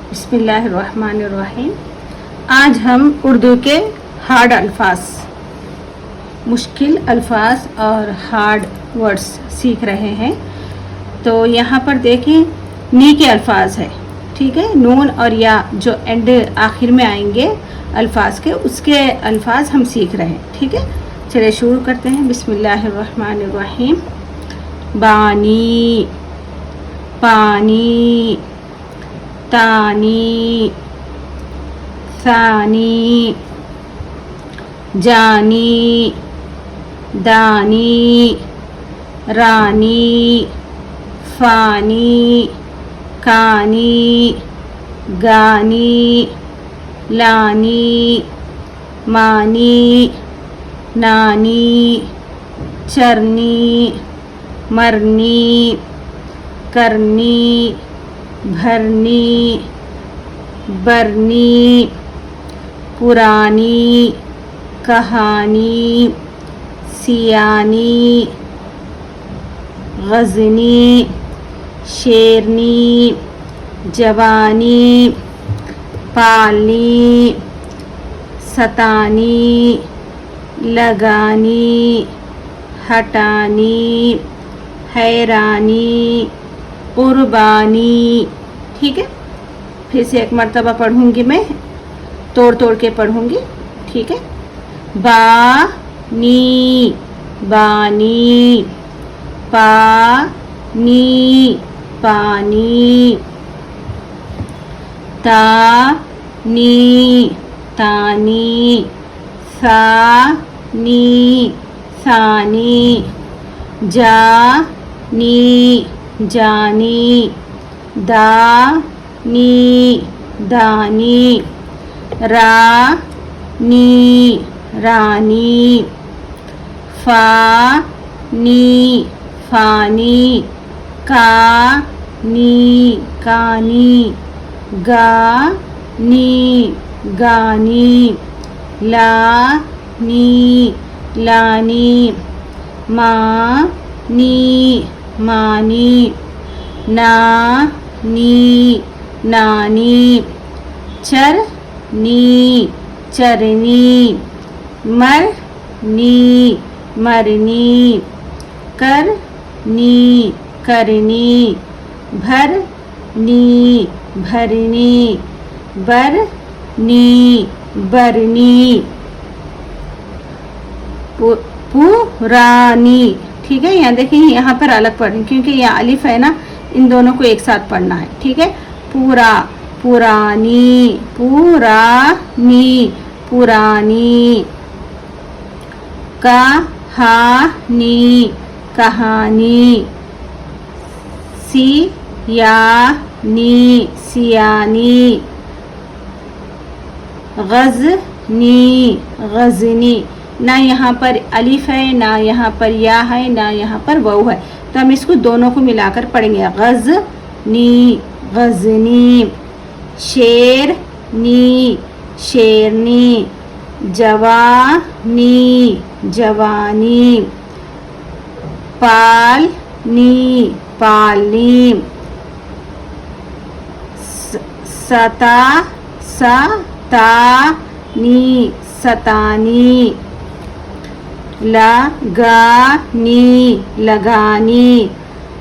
बिस्मिल्लाहिर्रहमानिर्रहीम। आज हम उर्दू के हार्ड अल्फाज, मुश्किल अल्फाज और हार्ड वर्ड्स सीख रहे हैं। तो यहाँ पर देखें, नी के अल्फाज है, ठीक है। नून और या जो एंड आखिर में आएंगे अल्फाज के, उसके अल्फाज हम सीख रहे हैं, ठीक है। चलिए शुरू करते हैं। बिस्मिल्लाहिर्रहमानिर्रहीम। बानी, पानी, तानी, सानी, जानी, दानी, रानी, फानी, कानी, गानी, लानी, मानी, नानी, चरनी, मरनी, करनी, भरनी, बरनी, पुरानी, कहानी, सियानी, गज़नी, शेरनी, जवानी, पालनी, सतानी, लगानी, हटानी, हैरानी, कुर्बानी, ठीक है। फिर से एक मर्तबा पढ़ूंगी, मैं तोड़ तोड़ के पढ़ूंगी, ठीक है। बानी, बानी, पानी, पानी, तानी, तानी, सानी, सानी, जानी, जानी, दानी, दानी, रानी, रानी, फानी, फानी, कानी, कानी, गानी, गानी, लानी, लानी, मानी, मानी, नानी, नानी, चरनी, चरनी, मरनी, मरनी, करनी, करनी, भरनी, भरनी, बरनी, बरनी, पुरानी, ठीक है। यहाँ देखिए, यहाँ पर अलग पढ़ें क्योंकि यहाँ अलिफ है ना, इन दोनों को एक साथ पढ़ना है, ठीक है। पूरा, पुरानी, पुरानी, पुरानी, कहानी, कहानी, सियानी, सियानी, गज़नी, गज़नी। ना यहाँ पर अलिफ है, ना यहाँ पर या है, ना यहाँ पर वाव है, तो हम इसको दोनों को मिलाकर पढ़ेंगे। गज़नी, गज़नी, शेरनी, शेरनी, जवानी, जवानी, पालनी, पालनी, सतानी, सतानी, लगानी, लगानी,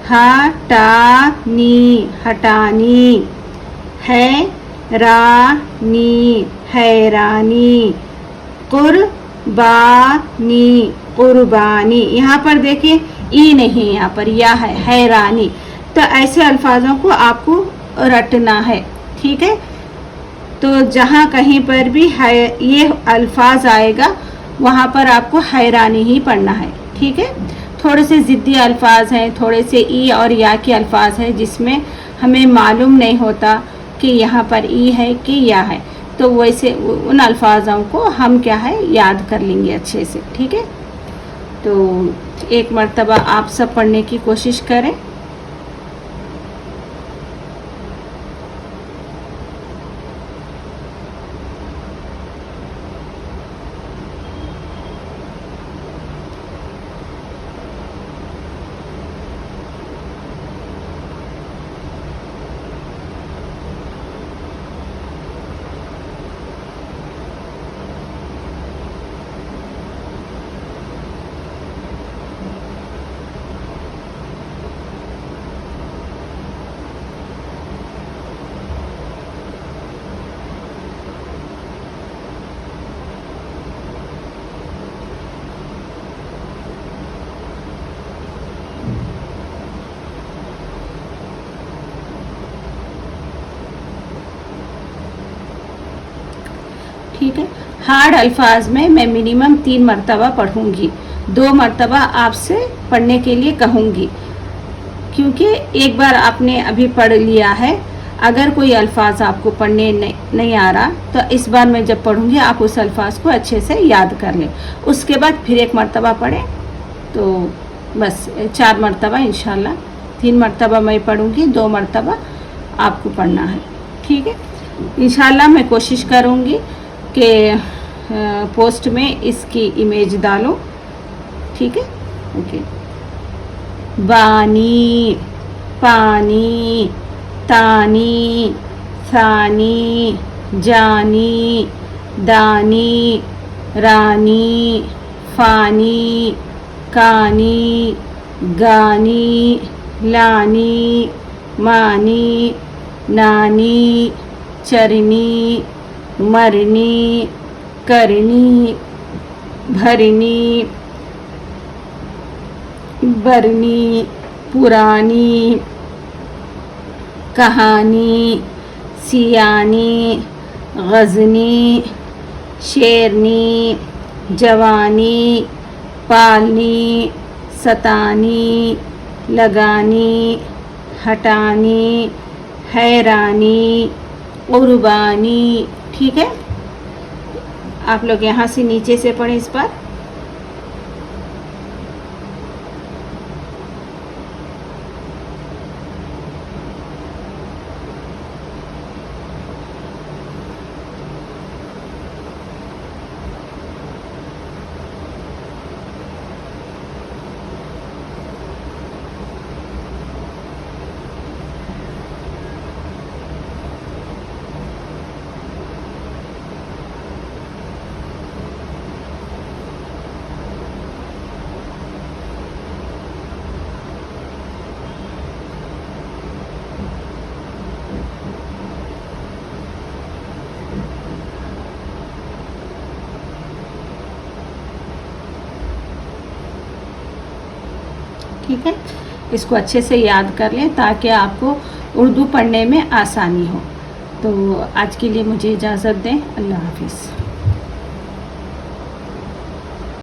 हटानी, हटानी, हैरानी, हैरानी, कुर्बानी, कुर्बानी। यहाँ पर देखिए ई नहीं, यहाँ पर या है, हैरानी। तो ऐसे अल्फाजों को आपको रटना है, ठीक है। तो जहाँ कहीं पर भी है ये अल्फाज आएगा, वहाँ पर आपको हैरानी ही पढ़ना है, ठीक है। थोड़े से ज़िद्दी अल्फाज हैं, थोड़े से ई और या के अल्फाज हैं जिसमें हमें मालूम नहीं होता कि यहाँ पर ई है कि या है, तो वैसे उन अल्फाजों को हम क्या है याद कर लेंगे अच्छे से, ठीक है। तो एक मर्तबा आप सब पढ़ने की कोशिश करें। ठीक है। हार्ड अल्फाज में मैं मिनिमम 3 मरतबा पढ़ूंगी, 2 मरतबा आपसे पढ़ने के लिए कहूँगी, क्योंकि एक बार आपने अभी पढ़ लिया है, अगर कोई अल्फाज आपको पढ़ने नहीं आ रहा तो इस बार मैं जब पढ़ूंगी आप उस अल्फाज को अच्छे से याद कर लें। उसके बाद फिर 1 मरतबा पढ़ें, तो बस 4 मरतबा इंशाल्लाह। 3 मरतबा मैं पढ़ूंगी, 2 मरतबा आपको पढ़ना है, ठीक है। इंशाल्लाह मैं कोशिश करूंगी कि पोस्ट में इसकी इमेज डालूं, ठीक है। ओके। बानी, पानी, तानी, सानी, जानी, दानी, रानी, फानी, कानी, गानी, लानी, मानी, नानी, चरनी, मरनी, करनी, भरनी, बरनी, पुरानी, कहानी, सियानी, गज़नी, शेरनी, जवानी, पालनी, सतानी, लगानी, हटानी, हैरानी, कुर्बानी, ठीक है। आप लोग यहाँ से नीचे से पढ़ें इस पर। ठीक है, इसको अच्छे से याद कर लें ताकि आपको उर्दू पढ़ने में आसानी हो। तो आज के लिए मुझे इजाज़त दें। अल्लाह हाफिज़।